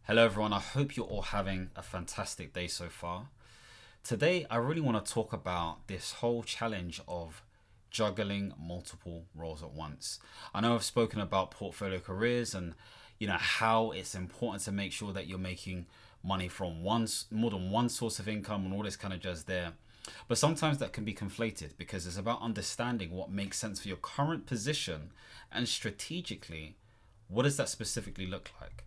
Hello, everyone. I hope you're all having a fantastic day so far. Today, I really want to talk about this whole challenge of juggling multiple roles at once. I know I've spoken about portfolio careers and how it's important to make sure that you're making money from more than one source of income and all this kind of jazz there. But sometimes that can be conflated because it's about understanding what makes sense for your current position and strategically, what does that specifically look like?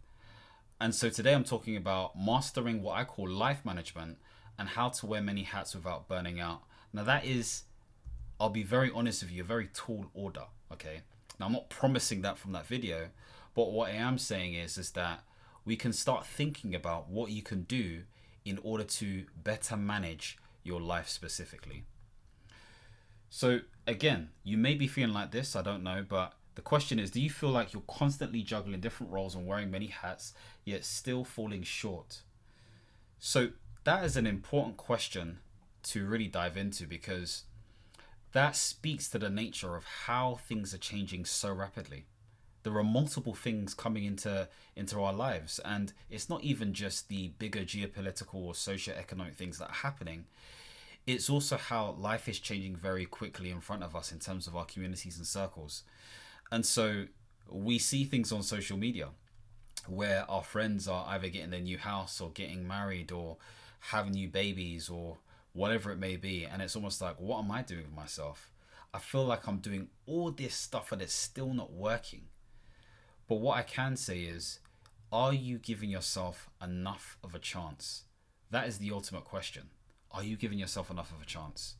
And so today I'm talking about mastering what I call life management and how to wear many hats without burning out. Now, that is, I'll be very honest with you, a very tall order. Okay. Now, I'm not promising that from that video, but what I am saying is that we can start thinking about what you can do in order to better manage your life specifically. So again, you may be feeling like this, I don't know, but the question is, do you feel like you're constantly juggling different roles and wearing many hats, yet still falling short? So that is an important question to really dive into because that speaks to the nature of how things are changing so rapidly. There are multiple things coming into our lives, and it's not even just the bigger geopolitical or socio-economic things that are happening. It's also how life is changing very quickly in front of us in terms of our communities and circles. And so we see things on social media where our friends are either getting their new house or getting married or having new babies or whatever it may be. And it's almost like, what am I doing with myself? I feel like I'm doing all this stuff and it's still not working. But what I can say is, are you giving yourself enough of a chance? That is the ultimate question. Are you giving yourself enough of a chance?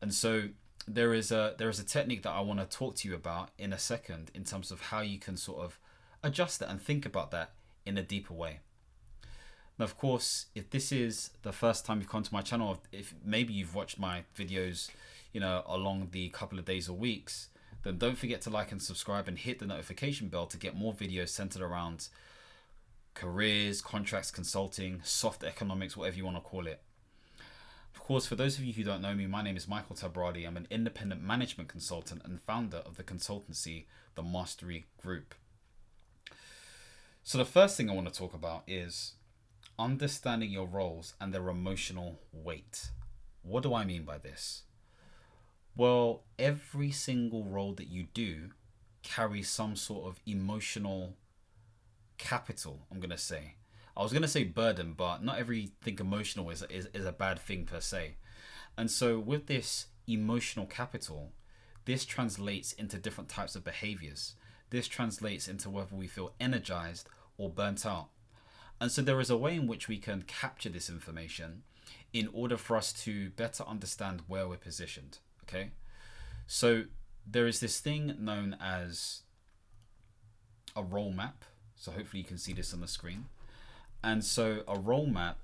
And so there is a technique that I want to talk to you about in a second in terms of how you can sort of adjust it and think about that in a deeper way. Now, of course, if this is the first time you've come to my channel, if maybe you've watched my videos, along the couple of days or weeks, then don't forget to like and subscribe and hit the notification bell to get more videos centered around careers, contracts, consulting, soft economics, whatever you want to call it. Of course, for those of you who don't know me, my name is Michael Tabradi. I'm an independent management consultant and founder of the consultancy, The Mastery Group. So the first thing I want to talk about is understanding your roles and their emotional weight. What do I mean by this? Well, every single role that you do carries some sort of emotional capital, I'm going to say. I was going to say burden, but not everything emotional is a bad thing per se. And so with this emotional capital, this translates into different types of behaviors. This translates into whether we feel energized or burnt out. And so there is a way in which we can capture this information in order for us to better understand where we're positioned. Okay. So there is this thing known as a role map. So hopefully you can see this on the screen. And so a role map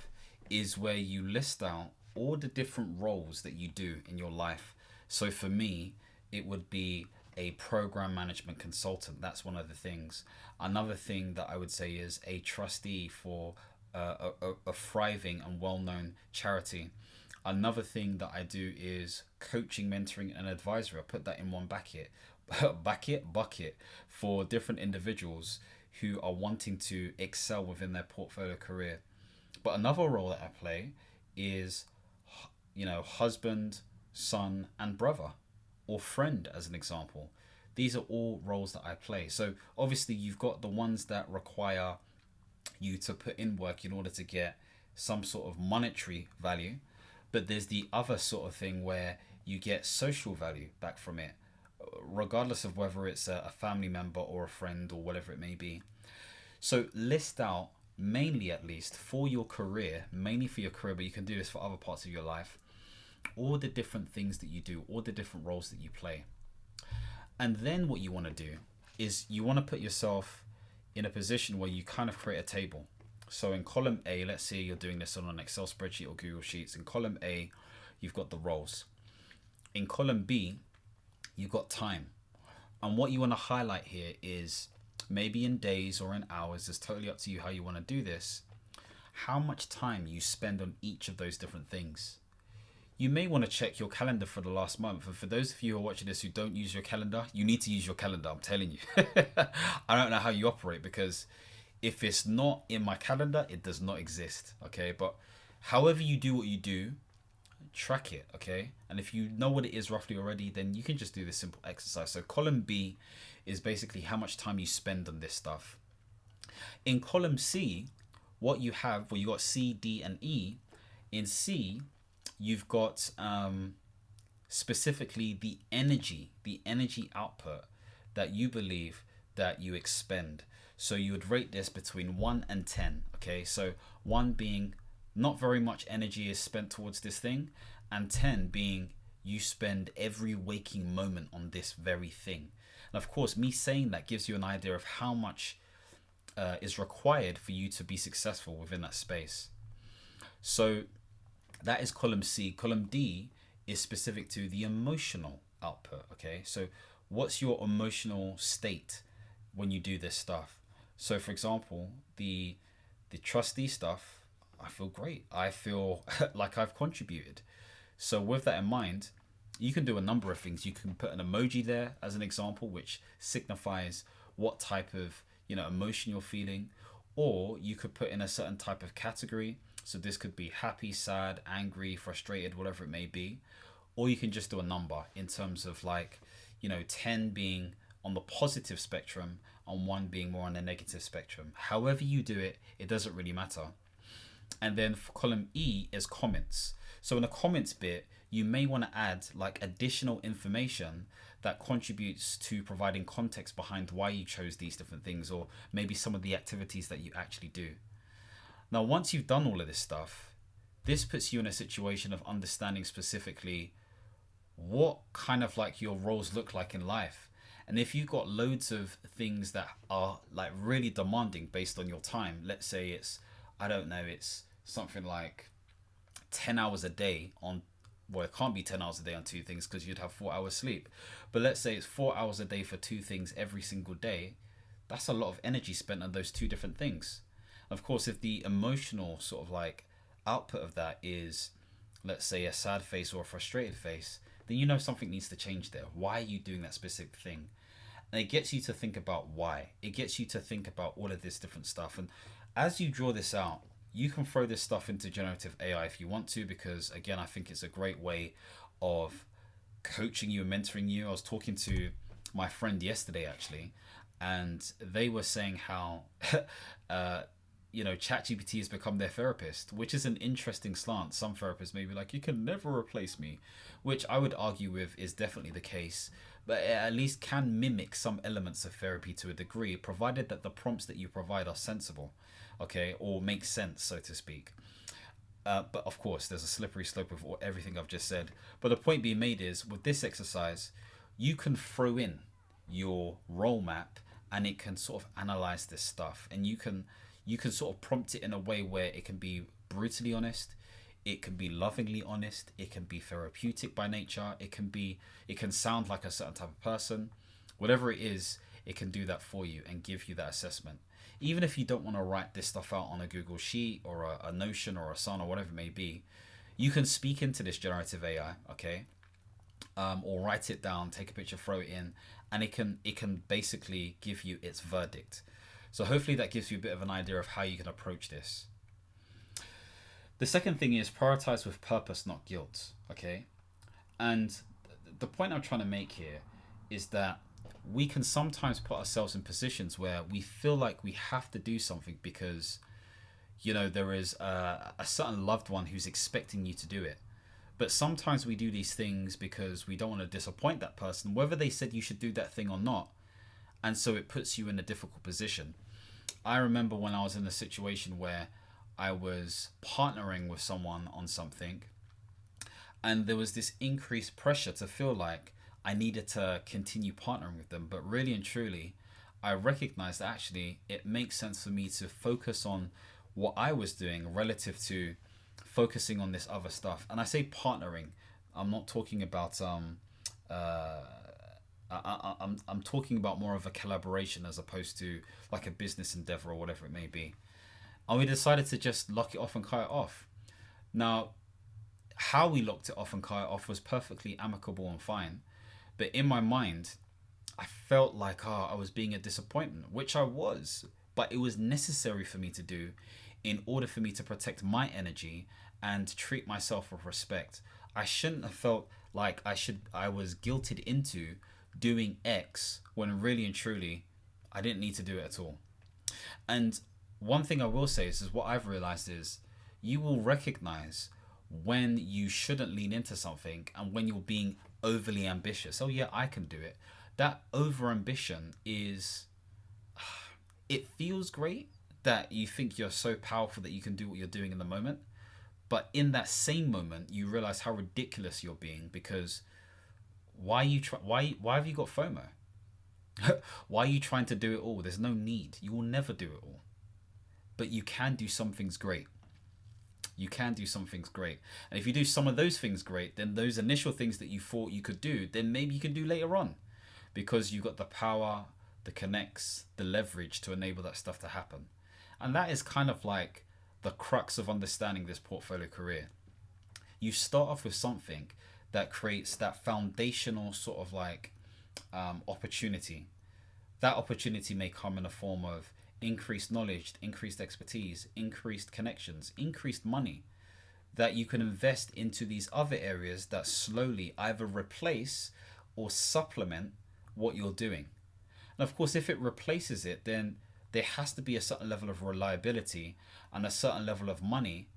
is where you list out all the different roles that you do in your life. So for me, it would be a program management consultant. That's one of the things. Another thing that I would say is a trustee for a thriving and well-known charity. Another thing that I do is coaching, mentoring, and advisory. I put that in one bucket for different individuals who are wanting to excel within their portfolio career. But another role that I play is, husband, son, and brother, or friend, as an example. These are all roles that I play. So obviously you've got the ones that require you to put in work in order to get some sort of monetary value. But there's the other sort of thing where you get social value back from it, regardless of whether it's a family member or a friend or whatever it may be. So list out, mainly at least for your career, but you can do this for other parts of your life, all the different things that you do, all the different roles that you play. And then what you want to do is you want to put yourself in a position where you kind of create a table. So in column A, let's say you're doing this on an Excel spreadsheet or Google Sheets. In column A, you've got the roles. In column B, you've got time. And what you want to highlight here is, maybe in days or in hours, it's totally up to you how you want to do this, how much time you spend on each of those different things. You may want to check your calendar for the last month. And for those of you who are watching this who don't use your calendar, you need to use your calendar, I'm telling you. I don't know how you operate, because If it's not in my calendar, it does not exist. Okay, but however you do what you do, track it. Okay, and if you know what it is roughly already, then you can just do this simple exercise. So column B is basically how much time you spend on this stuff. In column C, what you have, well, you got C, D, and E. In C, you've got specifically the energy output that you believe that you expend. So you would rate this between 1 and 10. Okay, so 1 being not very much energy is spent towards this thing, and 10 being you spend every waking moment on this very thing. And of course, me saying that gives you an idea of how much is required for you to be successful within that space. So that is column C. Column D is specific to the emotional output. Okay, so what's your emotional state when you do this stuff? So for example, the trustee stuff, I feel great. I feel like I've contributed. So with that in mind, you can do a number of things. You can put an emoji there as an example, which signifies what type of emotion you're feeling, or you could put in a certain type of category. So this could be happy, sad, angry, frustrated, whatever it may be. Or you can just do a number in terms of 10 being on the positive spectrum and 1 being more on the negative spectrum. However you do it, it doesn't really matter. And then for column E is comments. So in the comments bit, you may want to add additional information that contributes to providing context behind why you chose these different things, or maybe some of the activities that you actually do. Now, once you've done all of this stuff, this puts you in a situation of understanding specifically what kind of your roles look like in life. And if you've got loads of things that are really demanding based on your time, let's say it's something like 10 hours a day on, well, it can't be 10 hours a day on 2 things because you'd have 4 hours sleep. But let's say it's 4 hours a day for 2 things every single day. That's a lot of energy spent on those 2 different things. Of course, if the emotional sort of output of that is, let's say, a sad face or a frustrated face, then something needs to change there. Why are you doing that specific thing? And it gets you to think about why. It gets you to think about all of this different stuff. And as you draw this out, you can throw this stuff into generative AI if you want to, because again, I think it's a great way of coaching you and mentoring you. I was talking to my friend yesterday actually, and they were saying how ChatGPT has become their therapist, which is an interesting slant. Some therapists may be like, you can never replace me, which I would argue with is definitely the case, but it at least can mimic some elements of therapy to a degree, provided that the prompts that you provide are sensible, okay, or make sense, so to speak. But of course, there's a slippery slope of everything I've just said. But the point being made is, with this exercise, you can throw in your role map and it can sort of analyze this stuff, and you can sort of prompt it in a way where it can be brutally honest, it can be lovingly honest, it can be therapeutic by nature, it can sound like a certain type of person. Whatever it is, it can do that for you and give you that assessment. Even if you don't want to write this stuff out on a Google Sheet or a Notion or a Sun or whatever it may be, you can speak into this generative AI, okay? Or write it down, take a picture, throw it in, and it can basically give you its verdict. So hopefully that gives you a bit of an idea of how you can approach this. The second thing is prioritize with purpose, not guilt, okay? And the point I'm trying to make here is that we can sometimes put ourselves in positions where we feel like we have to do something because, there is a certain loved one who's expecting you to do it. But sometimes we do these things because we don't want to disappoint that person, whether they said you should do that thing or not. And so it puts you in a difficult position. I remember when I was in a situation where I was partnering with someone on something, and there was this increased pressure to feel like I needed to continue partnering with them. But really and truly, I recognized that actually it makes sense for me to focus on what I was doing relative to focusing on this other stuff. And I say partnering, I'm not talking about I'm talking about more of a collaboration as opposed to like a business endeavor or whatever it may be. And we decided to just lock it off and cut it off. Now, how we locked it off and cut it off was perfectly amicable and fine. But in my mind, I felt like I was being a disappointment, which I was. but it was necessary for me to do in order for me to protect my energy and treat myself with respect. I shouldn't have felt like I was guilted into doing X when really and truly I didn't need to do it at all. And one thing I will say is what I've realized is you will recognize when you shouldn't lean into something and when you're being overly ambitious. Oh yeah, I can do it. That over ambition is, it feels great that you think you're so powerful that you can do what you're doing in the moment, but in that same moment you realize how ridiculous you're being, because why have you got FOMO? Why are you trying to do it all? There's no need. You will never do it all. But you can do some things great. You can do some things great. And if you do some of those things great, then those initial things that you thought you could do, then maybe you can do later on. Because you've got the power, the connects, the leverage to enable that stuff to happen. And that is kind of like the crux of understanding this portfolio career. You start off with something that creates that foundational sort of like opportunity. That opportunity may come in a form of increased knowledge, increased expertise, increased connections, increased money that you can invest into these other areas that slowly either replace or supplement what you're doing. And of course, if it replaces it, then there has to be a certain level of reliability and a certain level of money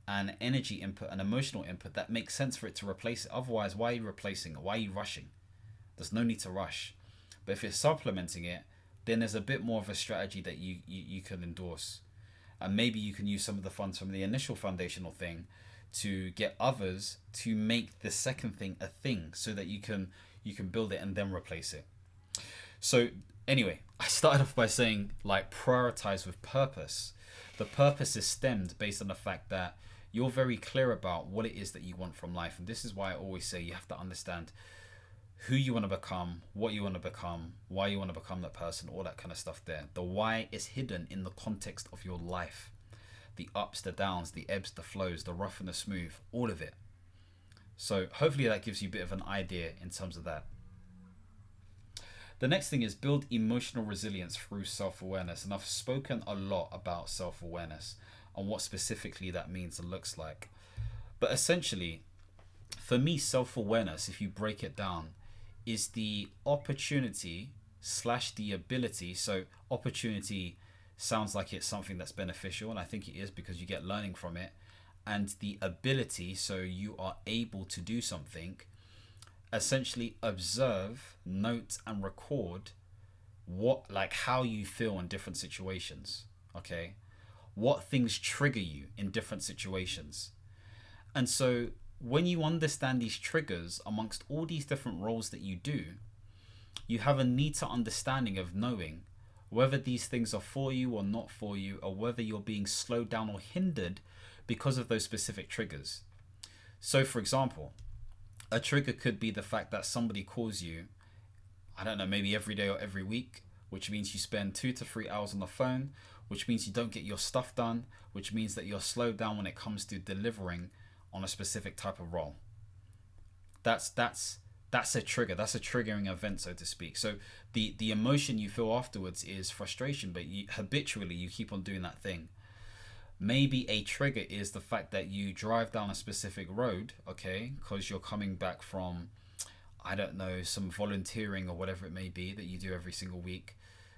and energy input and emotional input that makes sense for it to replace it. Otherwise, why are you replacing it? Why are you rushing? There's no need to rush. But if it's supplementing it, then there's a bit more of a strategy that you can endorse. And maybe you can use some of the funds from the initial foundational thing to get others to make the second thing a thing, so that you can build it and then replace it. So anyway, I started off by saying like prioritize with purpose. The purpose is stemmed based on the fact that you're very clear about what it is that you want from life. And this is why I always say you have to understand who you want to become, what you want to become, why you want to become that person, all that kind of stuff there. The why is hidden in the context of your life. The ups, the downs, the ebbs, the flows, the rough and the smooth, all of it. So hopefully that gives you a bit of an idea in terms of that. The next thing is build emotional resilience through self-awareness. And I've spoken a lot about self-awareness and what specifically that means and looks like. But essentially, for me, self-awareness, if you break it down, is the opportunity / the ability. So opportunity sounds like it's something that's beneficial, and I think it is because you get learning from it. And the ability, so you are able to do something, essentially observe, note, and record how you feel in different situations. Okay, what things trigger you in different situations. And so when you understand these triggers amongst all these different roles that you do, you have a neater understanding of knowing whether these things are for you or not for you, or whether you're being slowed down or hindered because of those specific triggers. So for example, a trigger could be the fact that somebody calls you, I don't know, maybe every day or every week, which means you spend 2 to 3 hours on the phone, which means you don't get your stuff done, which means that you're slowed down when it comes to delivering on a specific type of role. That's a trigger. That's a triggering event, so to speak. So the emotion you feel afterwards is frustration, but habitually you keep on doing that thing. Maybe a trigger is the fact that you drive down a specific road, okay, because you're coming back from, I don't know, some volunteering or whatever it may be that you do every single week.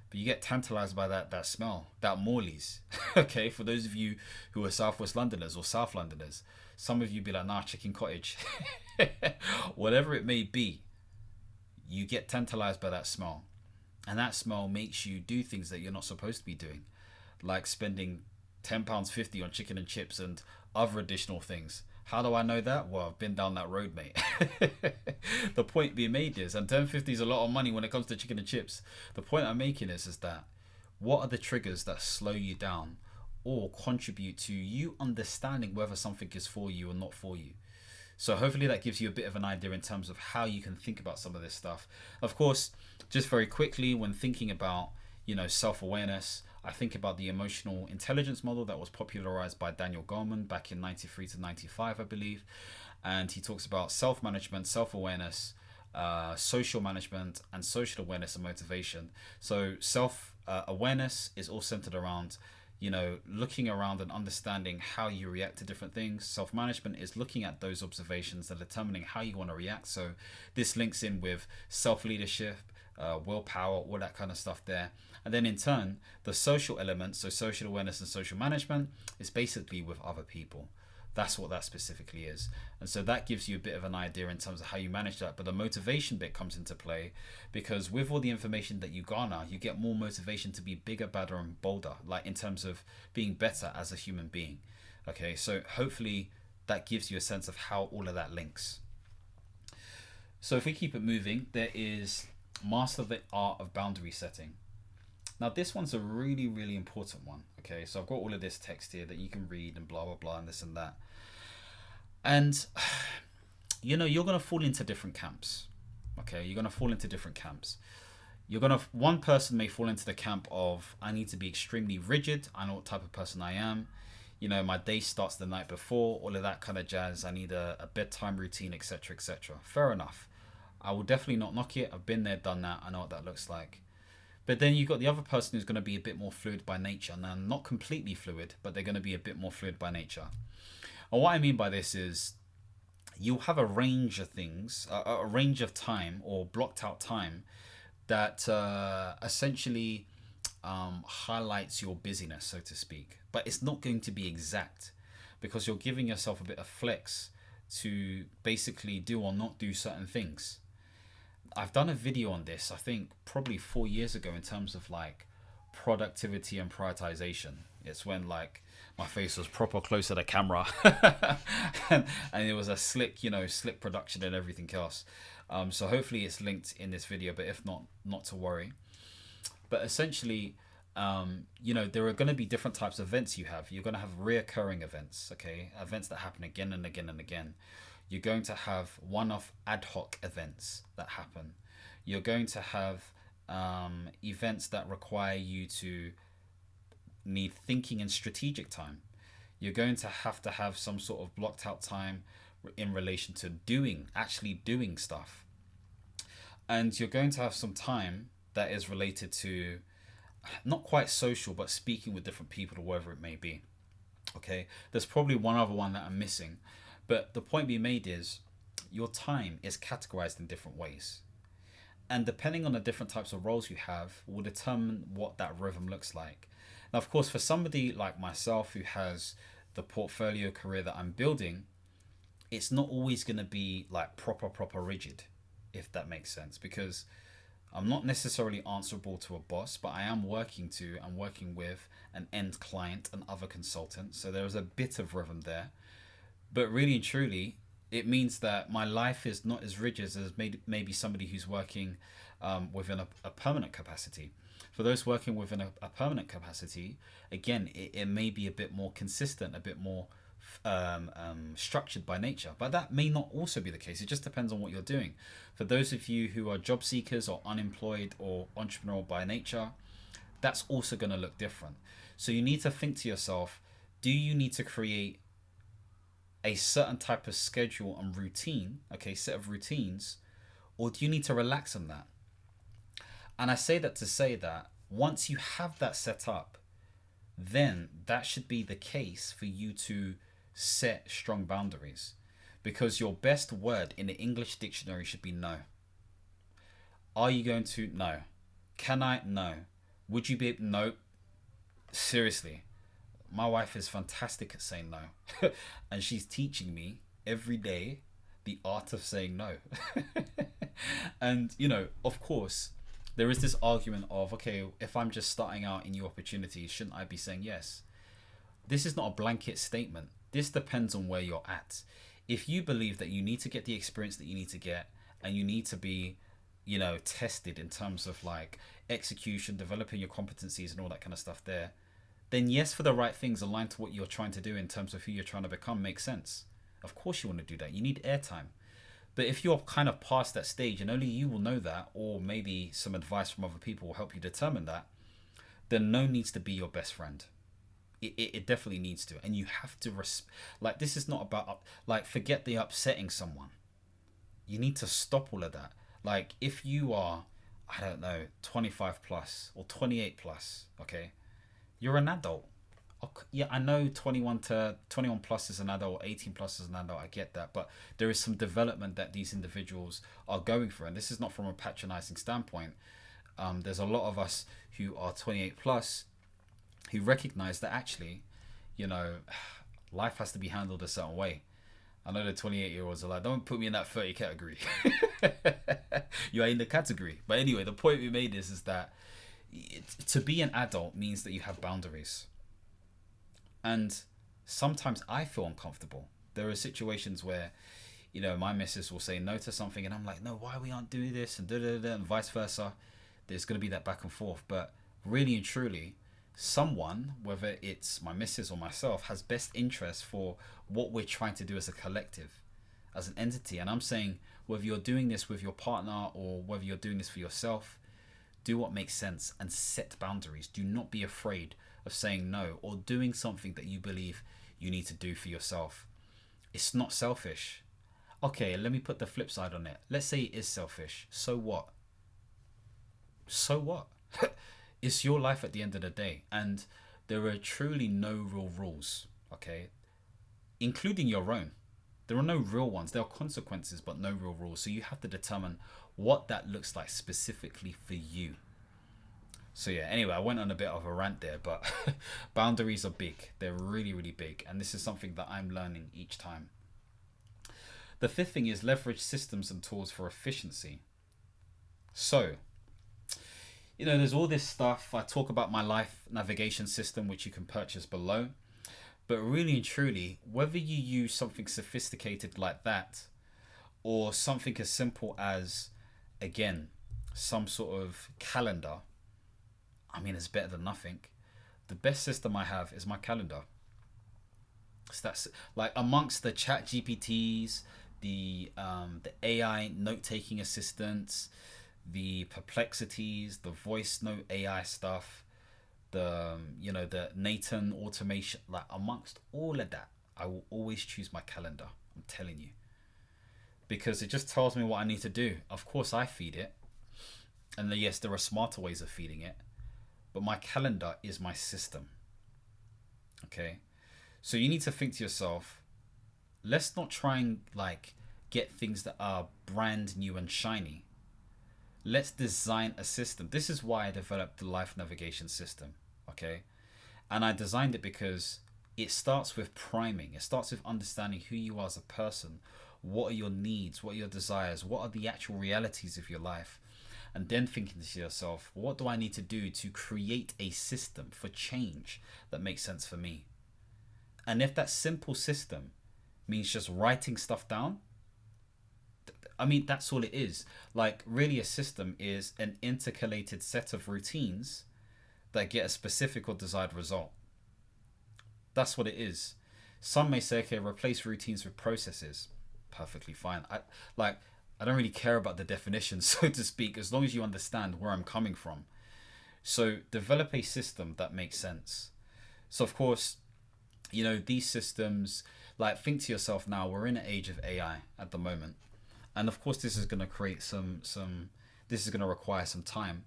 But you get tantalized by that smell, that Morley's. Okay, for those of you who are Southwest Londoners or South Londoners, some of you be like, nah, chicken cottage. Whatever it may be, you get tantalized by that smell. And that smell makes you do things that you're not supposed to be doing, like spending £10.50 on chicken and chips and other additional things. How do I know that? Well, I've been down that road, mate. The point being made is, and £10.50 is a lot of money when it comes to chicken and chips. The point I'm making is that what are the triggers that slow you down or contribute to you understanding whether something is for you or not for you? So hopefully that gives you a bit of an idea in terms of how you can think about some of this stuff. Of course, just very quickly, when thinking about, self-awareness, I think about the emotional intelligence model that was popularized by Daniel Goleman back in 93 to 95, I believe. And he talks about self-management, self-awareness, social management, and social awareness and motivation. So awareness is all centered around, looking around and understanding how you react to different things. Self-management is looking at those observations and determining how you want to react. So this links in with self-leadership, willpower, all that kind of stuff there. And then in turn, the social elements, so social awareness and social management, is basically with other people. That's what that specifically is. And so that gives you a bit of an idea in terms of how you manage that. But the motivation bit comes into play, because with all the information that you garner, you get more motivation to be bigger, badder, and bolder, like in terms of being better as a human being. Okay, so hopefully that gives you a sense of how all of that links. So if we keep it moving, there is master the art of boundary setting. Now this one's a really, really important one. Okay, so I've got all of this text here that you can read and blah, blah, blah, and this and that. And, you're going to fall into different camps. Okay, you're going to fall into different camps. One person may fall into the camp of, I need to be extremely rigid. I know what type of person I am. My day starts the night before, all of that kind of jazz. I need a bedtime routine, etc., etc. Fair enough. I will definitely not knock it. I've been there, done that. I know what that looks like. But then you've got the other person who's going to be a bit more fluid by nature. Now, not completely fluid, but they're going to be a bit more fluid by nature. And what I mean by this is you'll have a range of things, a range of time or blocked out time that essentially highlights your busyness, so to speak. But it's not going to be exact, because you're giving yourself a bit of flex to basically do or not do certain things. I've done a video on this, I think probably 4 years ago, in terms of like productivity and prioritization. It's when like my face was proper close to the camera and it was a slick production and everything else. So hopefully it's linked in this video, but if not, not to worry. But essentially, there are going to be different types of events you have. You're going to have reoccurring events, okay? Events that happen again and again and again. You're going to have one-off ad hoc events that happen. You're going to have events that require you to need thinking and strategic time. You're going to have some sort of blocked out time in relation to actually doing stuff. And you're going to have some time that is related to not quite social, but speaking with different people or whatever it may be. Okay, there's probably one other one that I'm missing. But the point being made is your time is categorized in different ways. And depending on the different types of roles you have will determine what that rhythm looks like. Now, of course, for somebody like myself who has the portfolio career that I'm building, it's not always going to be like proper rigid, if that makes sense, because I'm not necessarily answerable to a boss, but I am working with an end client and other consultants. So there is a bit of rhythm there. But really and truly, it means that my life is not as rigid as maybe somebody who's working within a permanent capacity. For those working within a permanent capacity, again, it may be a bit more consistent, a bit more structured by nature. But that may not also be the case. It just depends on what you're doing. For those of you who are job seekers or unemployed or entrepreneurial by nature, that's also going to look different. So you need to think to yourself, do you need to create a certain type of schedule and routine, okay, set of routines, or do you need to relax on that? And I say that to say that once you have that set up, then that should be the case for you to set strong boundaries, because your best word in the English dictionary should be no. Are you going to? No. Can I? No. Would you be? No. Seriously. My wife is fantastic at saying no. And she's teaching me every day the art of saying no. And, of course, there is this argument of, okay, if I'm just starting out in new opportunities, shouldn't I be saying yes? This is not a blanket statement. This depends on where you're at. If you believe that you need to get the experience that you need to get, and you need to be, tested in terms of like execution, developing your competencies and all that kind of stuff there, then yes, for the right things aligned to what you're trying to do in terms of who you're trying to become makes sense. Of course you want to do that. You need airtime. But if you're kind of past that stage and only you will know that, or maybe some advice from other people will help you determine that, then no needs to be your best friend. It definitely needs to. And you have to, this is not about, forget the upsetting someone. You need to stop all of that. Like, if you are, I don't know, 25 plus or 28 plus, okay? You're an adult. Okay, yeah, I know 21 plus is an adult, 18 plus is an adult. I get that, but there is some development that these individuals are going through, and this is not from a patronizing standpoint. There's a lot of us who are 28 plus who recognize that actually, you know, life has to be handled a certain way. I know the 28-year-olds are like, don't put me in that 30 category. You are in the category. But anyway, the point we made is that to be an adult means that you have boundaries. And sometimes I feel uncomfortable. There are situations where, you know, my missus will say no to something and I'm like, no, why we aren't doing this, and da da da, and vice versa. There's going to be that back and forth. But really and truly, someone, whether it's my missus or myself, has best interest for what we're trying to do as a collective, as an entity. And I'm saying, whether you're doing this with your partner or whether you're doing this for yourself, do what makes sense and set boundaries. Do not be afraid of saying no or doing something that you believe you need to do for yourself. It's not selfish. Okay, let me put the flip side on it. Let's say it is selfish. So what? So what? It's your life at the end of the day. And there are truly no real rules, okay? Including your own. There are no real ones. There are consequences, but no real rules. So you have to determine what that looks like specifically for you. So yeah, anyway, I went on a bit of a rant there, but boundaries are big. They're really, really big. And this is something that I'm learning each time. The fifth thing is leverage systems and tools for efficiency. So, you know, there's all this stuff. I talk about my life navigation system, which you can purchase below. But really and truly, whether you use something sophisticated like that or something as simple as, again, some sort of calendar, I mean, it's better than nothing. The best system I have is my calendar. So that's like amongst the chat GPTs, the AI note-taking assistants, the perplexities, the voice note AI stuff, the the Nathan automation, like amongst all of that, I will always choose my calendar. I'm telling you, because it just tells me what I need to do. Of course, I feed it, and yes, there are smarter ways of feeding it, but my calendar is my system. Okay, so you need to think to yourself, let's not try and like get things that are brand new and shiny. Let's design a system. This is why I developed the life navigation system. Okay, and I designed it because it starts with priming. It starts with understanding who you are as a person. What are your needs? What are your desires? What are the actual realities of your life? And then thinking to yourself, what do I need to do to create a system for change that makes sense for me? And if that simple system means just writing stuff down, I mean, that's all it is. Like, really, a system is an intercalated set of routines that get a specific or desired result. That's what it is. Some may say, okay, replace routines with processes. Perfectly fine. I don't really care about the definition, so to speak, as long as you understand where I'm coming from. So develop a system that makes sense. So of course, you know, these systems, like, think to yourself now, we're in an age of AI at the moment. And of course, this is going to create this is going to require some time.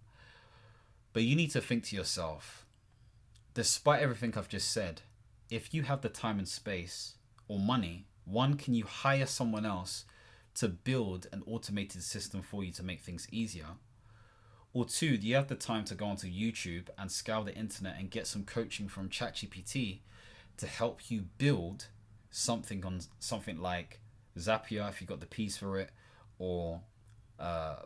But you need to think to yourself, despite everything I've just said, if you have the time and space or money, one, can you hire someone else to build an automated system for you to make things easier? Or two, do you have the time to go onto YouTube and scour the internet and get some coaching from ChatGPT to help you build something on something like Zapier, if you got the piece for it, or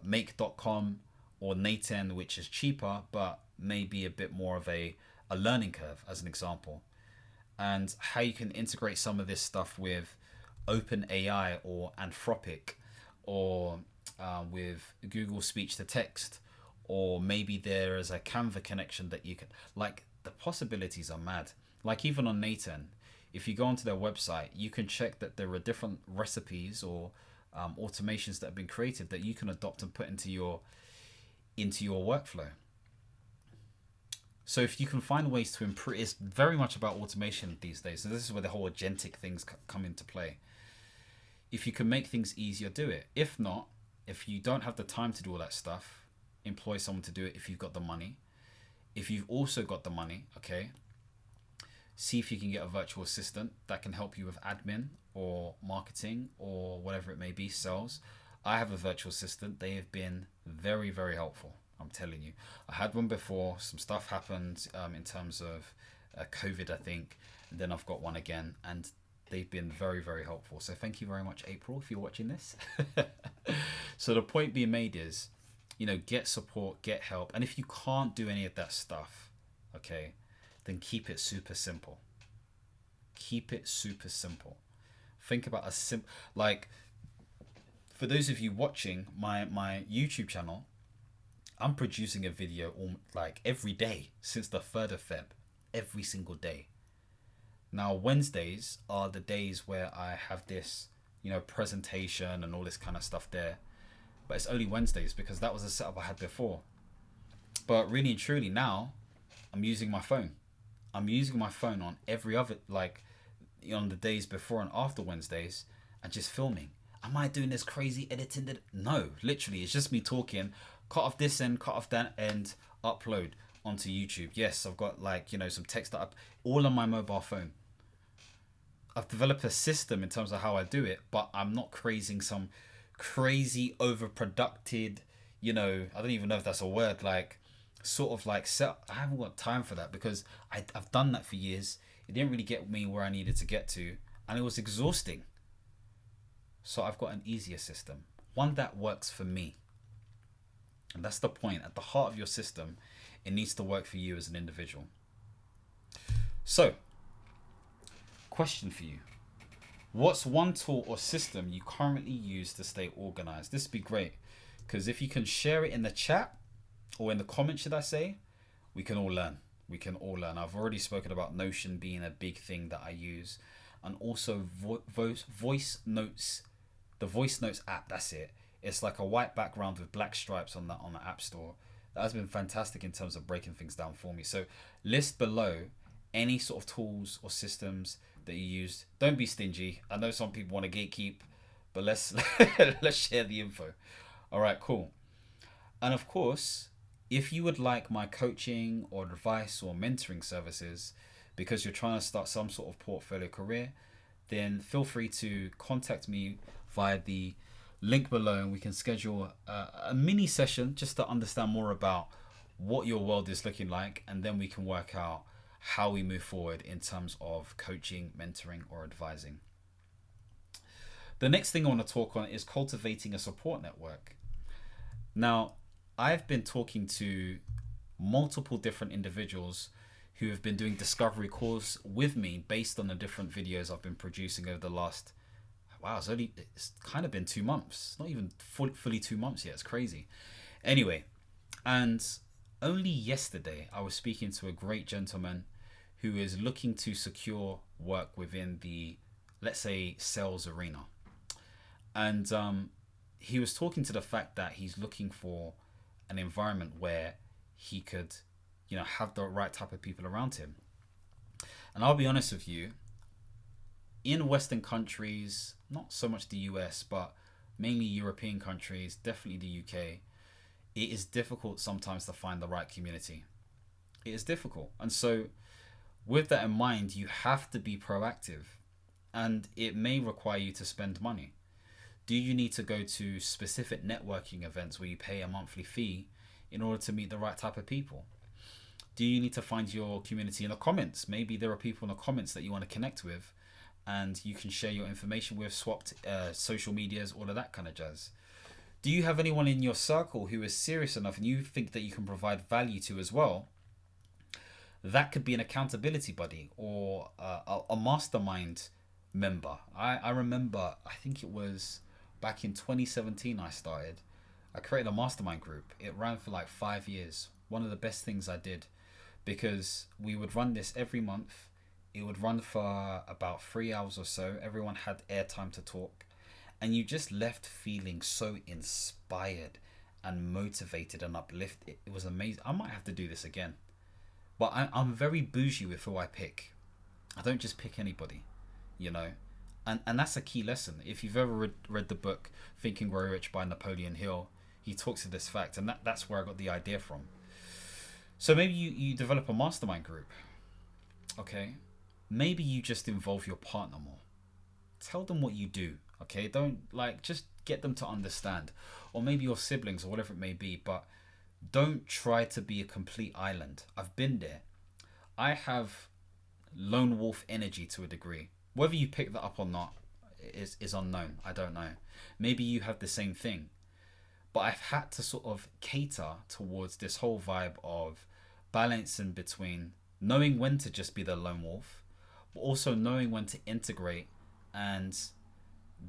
make.com, or Nathan, which is cheaper but maybe a bit more of a learning curve, as an example. And how you can integrate some of this stuff with OpenAI or Anthropic, or with Google speech to text, or maybe there is a Canva connection that you can, like, the possibilities are mad. Like, even on Nathan, if you go onto their website, you can check that there are different recipes or automations that have been created that you can adopt and put into your workflow. So if you can find ways to improve, it's very much about automation these days. So this is where the whole agentic things come into play. If you can make things easier, do it. If not, if you don't have the time to do all that stuff, employ someone to do it if you've got the money. If you've also got the money, okay, see if you can get a virtual assistant that can help you with admin or marketing or whatever it may be, sales. I have a virtual assistant. They have been very, very helpful. I'm telling you. I had one before. Some stuff happened in terms of COVID, I think. And then I've got one again, and they've been very, very helpful. So thank you very much, April, if you're watching this. So the point being made is, get support, get help. And if you can't do any of that stuff, okay, then keep it super simple. Keep it super simple. Think about a simple, like, for those of you watching my YouTube channel, I'm producing a video like every day since the 3rd of Feb, every single day. Now, Wednesdays are the days where I have this, presentation and all this kind of stuff there. But it's only Wednesdays because that was a setup I had before. But really and truly now, I'm using my phone. I'm using my phone on every other, like, on the days before and after Wednesdays, and just filming. Am I doing this crazy editing? No, literally, it's just me talking. Cut off this end, cut off that end, upload onto YouTube. Yes, I've got some text up all on my mobile phone. I've developed a system in terms of how I do it, but I'm not creating some crazy overproducted, I don't even know if that's a word, set. I haven't got time for that because I've done that for years. It didn't really get me where I needed to get to, and it was exhausting. So I've got an easier system, one that works for me. And that's the point. At the heart of your system, it needs to work for you as an individual. So, question for you. What's one tool or system you currently use to stay organized? This would be great, because if you can share it in the chat or in the comments, should I say, we can all learn. We can all learn. I've already spoken about Notion being a big thing that I use, and also voice notes. The voice notes app, that's it. It's like a white background with black stripes on the App Store. That has been fantastic in terms of breaking things down for me. So list below any sort of tools or systems that you use. Don't be stingy. I know some people want to gatekeep, but let's share the info. All right, cool. And of course, if you would like my coaching or advice or mentoring services because you're trying to start some sort of portfolio career, then feel free to contact me via the link below, and we can schedule a mini session just to understand more about what your world is looking like, and then we can work out how we move forward in terms of coaching, mentoring, or advising. The next thing I want to talk on is cultivating a support network. Now, I've been talking to multiple different individuals who have been doing discovery calls with me based on the different videos I've been producing over the last, it's kind of been 2 months. It's not even fully 2 months yet. It's crazy. Anyway, and only yesterday I was speaking to a great gentleman who is looking to secure work within the, let's say, sales arena. And he was talking to the fact that he's looking for an environment where he could, have the right type of people around him. And I'll be honest with you, in Western countries, not so much the US, but mainly European countries, definitely the UK, it is difficult sometimes to find the right community. It is difficult. And so with that in mind, you have to be proactive, and it may require you to spend money. Do you need to go to specific networking events where you pay a monthly fee in order to meet the right type of people? Do you need to find your community in the comments? Maybe there are people in the comments that you want to connect with, and you can share your information with, swapped social medias, all of that kind of jazz. Do you have anyone in your circle who is serious enough and you think that you can provide value to as well? That could be an accountability buddy or a mastermind member. I remember, I think it was back in 2017 I created a mastermind group. It ran for like 5 years. One of the best things I did, because we would run this every month. It would run for about 3 hours or so. Everyone had airtime to talk. And you just left feeling so inspired and motivated and uplifted. It was amazing. I might have to do this again. But I'm very bougie with who I pick. I don't just pick anybody, And that's a key lesson. If you've ever read the book Think and Grow Rich by Napoleon Hill, he talks to this fact, and that's where I got the idea from. So maybe you develop a mastermind group. Okay, maybe you just involve your partner more. Tell them what you do. Okay, don't like just get them to understand, or maybe your siblings or whatever it may be. But don't try to be a complete island. I've been there. I have lone wolf energy to a degree. Whether you pick that up or not is unknown. I don't know. Maybe you have the same thing. But I've had to sort of cater towards this whole vibe of balancing between knowing when to just be the lone wolf, but also knowing when to integrate and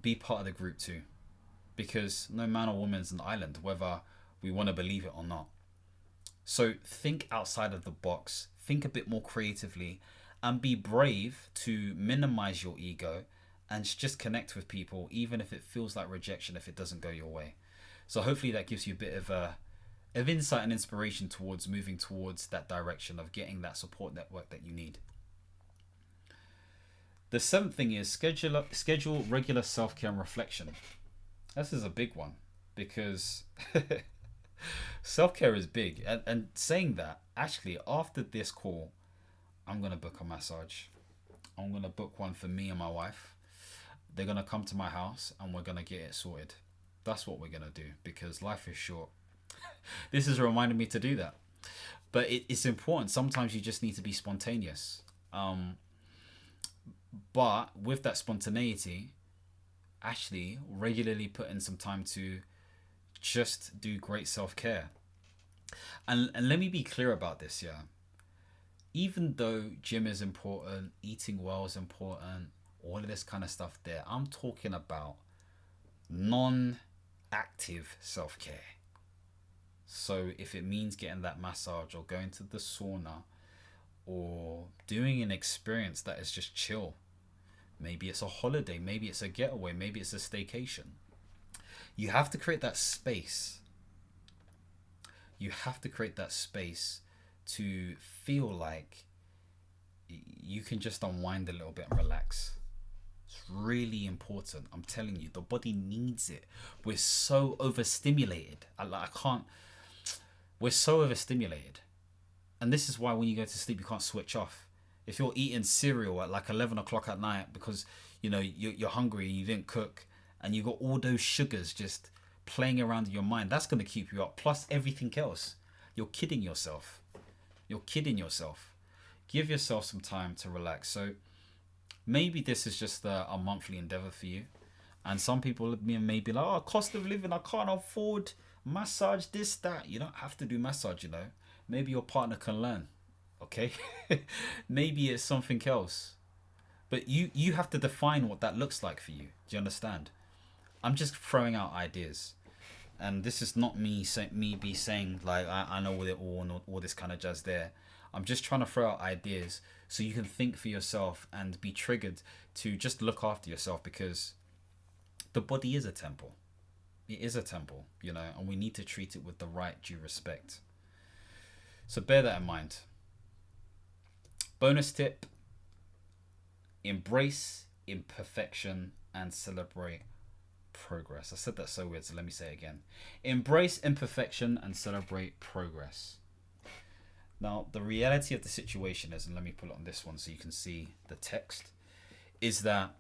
be part of the group too. Because no man or woman is an island, whether we want to believe it or not. So think outside of the box, think a bit more creatively, and be brave to minimize your ego and just connect with people, even if it feels like rejection, if it doesn't go your way. So hopefully that gives you a bit of insight and inspiration towards moving towards that direction of getting that support network that you need. The seventh thing is schedule regular self-care and reflection. This is a big one because self-care is big. And saying that, actually, after this call, I'm going to book a massage. I'm going to book one for me and my wife. They're going to come to my house and we're going to get it sorted. That's what we're going to do because life is short. This has reminded me to do that. But it's important. Sometimes you just need to be spontaneous. But with that spontaneity, actually regularly put in some time to just do great self-care. And let me be clear about this, yeah. Even though gym is important, eating well is important, all of this kind of stuff there, I'm talking about non-active self-care. So if it means getting that massage or going to the sauna or doing an experience that is just chill, maybe it's a holiday, maybe it's a getaway, maybe it's a staycation. You have to create that space. You have to create that space to feel like you can just unwind a little bit and relax. It's really important. I'm telling you, the body needs it. We're so overstimulated. I can't. We're so overstimulated. And this is why when you go to sleep, you can't switch off. If you're eating cereal at like 11 o'clock at night because, you know, you're hungry and you didn't cook and you got all those sugars just playing around in your mind, that's going to keep you up. Plus everything else. You're kidding yourself. You're kidding yourself. Give yourself some time to relax. So maybe this is just a monthly endeavor for you. And some people may be like, oh, cost of living, I can't afford massage, this, that. You don't have to do massage, you know. Maybe your partner can learn. Okay? Maybe it's something else. But you have to define what that looks like for you. Do you understand? I'm just throwing out ideas. And this is not me saying like I know it all and all this kind of jazz there. I'm just trying to throw out ideas so you can think for yourself and be triggered to just look after yourself, because the body is a temple. It is a temple, you know, and we need to treat it with the right due respect. So bear that in mind. Bonus tip: embrace imperfection and celebrate progress. I said that so weird, so let me say it again. Embrace imperfection and celebrate progress. Now, the reality of the situation is, and let me pull it on this one so you can see the text, is that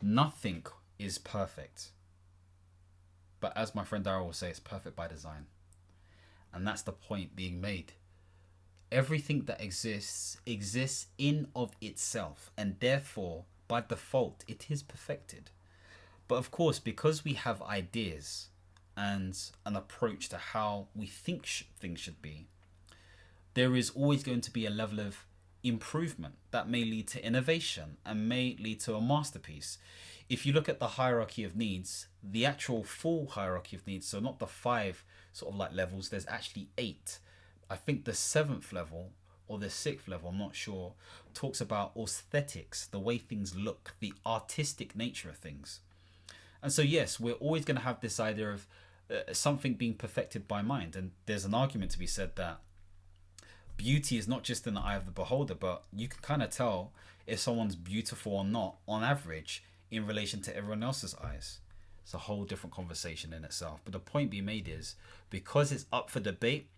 nothing is perfect. But as my friend Darryl will say, it's perfect by design. And that's the point being made. Everything that exists in of itself, and therefore, by default, it is perfected. But of course, because we have ideas and an approach to how we think things should be, there is always going to be a level of improvement that may lead to innovation and may lead to a masterpiece. If you look at the hierarchy of needs, the actual full hierarchy of needs, so not the 5 sort of like levels, there's actually 8. I think the 7th level or the 6th level, I'm not sure, talks about aesthetics, the way things look, the artistic nature of things. And so yes, we're always going to have this idea of something being perfected by mind. And there's an argument to be said that beauty is not just in the eye of the beholder, but you can kind of tell if someone's beautiful or not on average in relation to everyone else's eyes. It's a whole different conversation in itself. But the point being made is, because it's up for debate,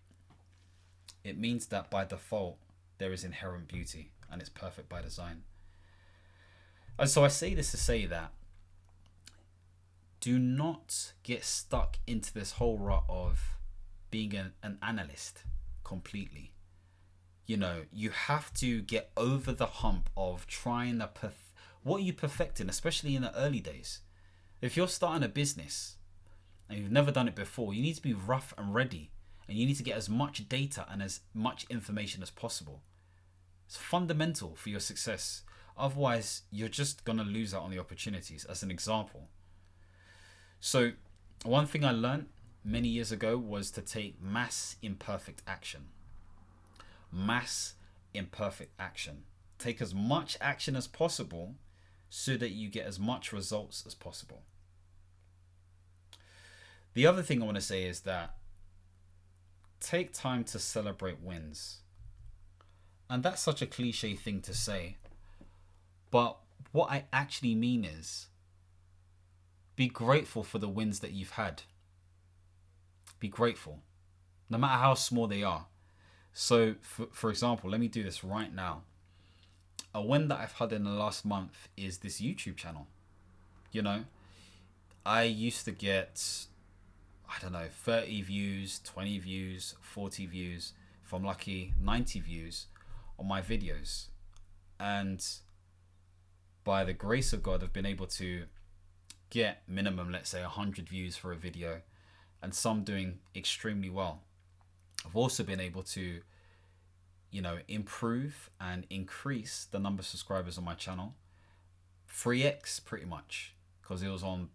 it means that by default there is inherent beauty and it's perfect by design. And so I say this to say that do not get stuck into this whole rut of being an analyst completely. You know, you have to get over the hump of trying to what are you perfecting, especially in the early days. If you're starting a business and you've never done it before, you need to be rough and ready, and you need to get as much data and as much information as possible. It's fundamental for your success. Otherwise, you're just going to lose out on the opportunities. As an example, so one thing I learned many years ago was to take mass imperfect action. Mass imperfect action. Take as much action as possible so that you get as much results as possible. The other thing I want to say is that take time to celebrate wins. And that's such a cliche thing to say. But what I actually mean is be grateful for the wins that you've had. Be grateful, no matter how small they are. So, for example, let me do this right now. A win that I've had in the last month is this YouTube channel. You know, I used to get, I don't know, 30 views, 20 views, 40 views, if I'm lucky, 90 views on my videos. And by the grace of God, I've been able to get minimum, let's say, 100 views for a video, and some doing extremely well. I've also been able to, you know, improve and increase the number of subscribers on my channel 3x pretty much, because it was on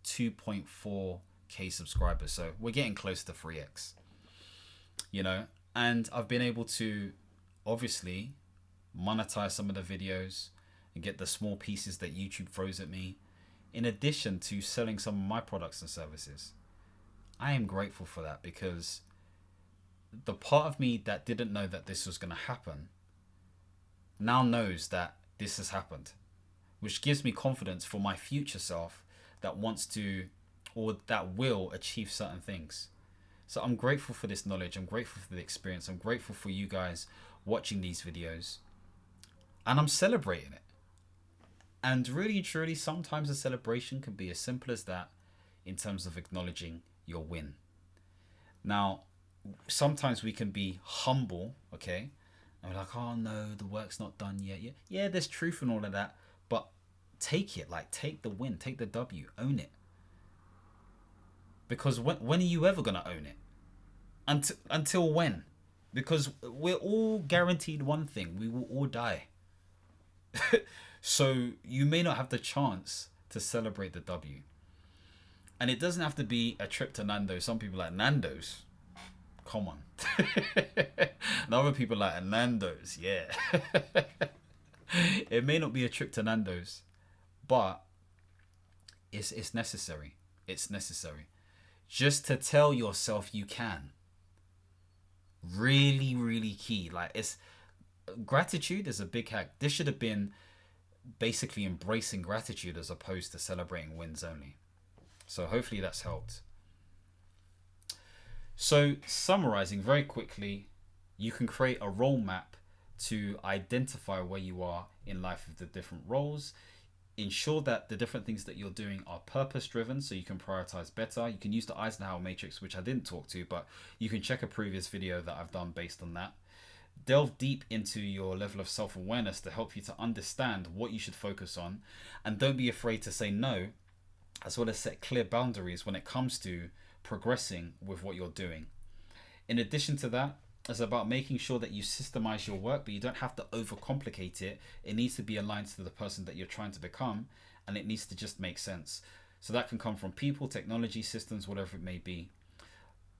2.4k subscribers, so we're getting close to 3x, you know. And I've been able to obviously monetize some of the videos and get the small pieces that YouTube throws at me, in addition to selling some of my products and services. I am grateful for that, because the part of me that didn't know that this was going to happen now knows that this has happened, which gives me confidence for my future self that wants to, or that will achieve certain things. So I'm grateful for this knowledge. I'm grateful for the experience. I'm grateful for you guys watching these videos, and I'm celebrating it. And really, truly, sometimes a celebration can be as simple as that, in terms of acknowledging your win. Now, sometimes we can be humble, okay? And we're like, oh no, the work's not done yet. Yeah, there's truth and all of that, but take it, like take the win, take the W, own it. Because when are you ever going to own it? Until when? Because we're all guaranteed one thing: we will all die. So you may not have the chance to celebrate the W. And it doesn't have to be a trip to Nando's. Some people like Nando's. Come on. And other people like Nando's. Yeah. It may not be a trip to Nando's, but it's necessary. It's necessary. Just to tell yourself you can. Really, really key. Like, it's gratitude is a big hack. This should have been basically embracing gratitude as opposed to celebrating wins only. So hopefully that's helped. So summarizing very quickly, you can create a role map to identify where you are in life with the different roles. Ensure that the different things that you're doing are purpose driven, so you can prioritize better. You can use the Eisenhower matrix, which I didn't talk to, but you can check a previous video that I've done based on that. Delve deep into your level of self-awareness to help you to understand what you should focus on, and don't be afraid to say no, as well as set clear boundaries when it comes to progressing with what you're doing. In addition to that, it's about making sure that you systemize your work, but you don't have to overcomplicate it. It needs to be aligned to the person that you're trying to become, and it needs to just make sense. So that can come from people, technology, systems, whatever it may be.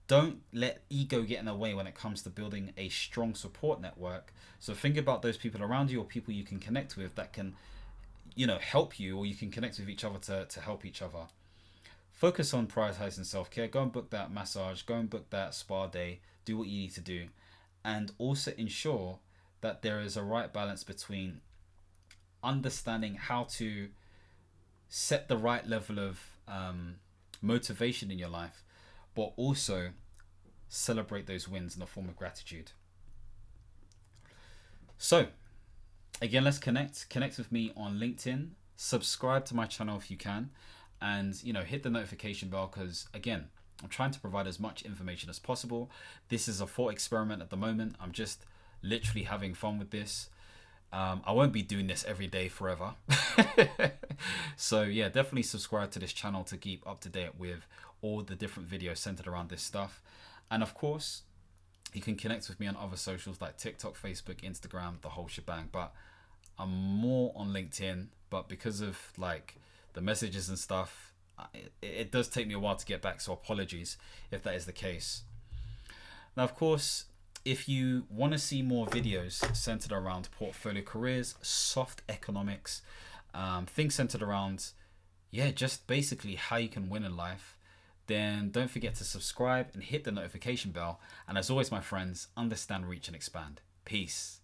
Don't let ego get in the way when it comes to building a strong support network. So think about those people around you, or people you can connect with that can, you know, help you, or you can connect with each other to help each other. Focus on prioritizing self-care. Go and book that massage, go and book that spa day, do what you need to do. And also ensure that there is a right balance between understanding how to set the right level of motivation in your life, but also celebrate those wins in a form of gratitude. So, again, let's connect with me on LinkedIn, subscribe to my channel if you can, and hit the notification bell, because again, I'm trying to provide as much information as possible. This is a thought experiment at the moment. I'm just literally having fun with this. I won't be doing this every day forever. So yeah, definitely subscribe to this channel to keep up to date with all the different videos centered around this stuff. And of course, you can connect with me on other socials like TikTok, Facebook, Instagram, the whole shebang. But I'm more on LinkedIn, but because of like the messages and stuff, it does take me a while to get back. So apologies if that is the case. Now, of course, if you want to see more videos centered around portfolio careers, soft economics, things centered around, just basically how you can win in life, then don't forget to subscribe and hit the notification bell. And as always, my friends, understand, reach, and expand. Peace.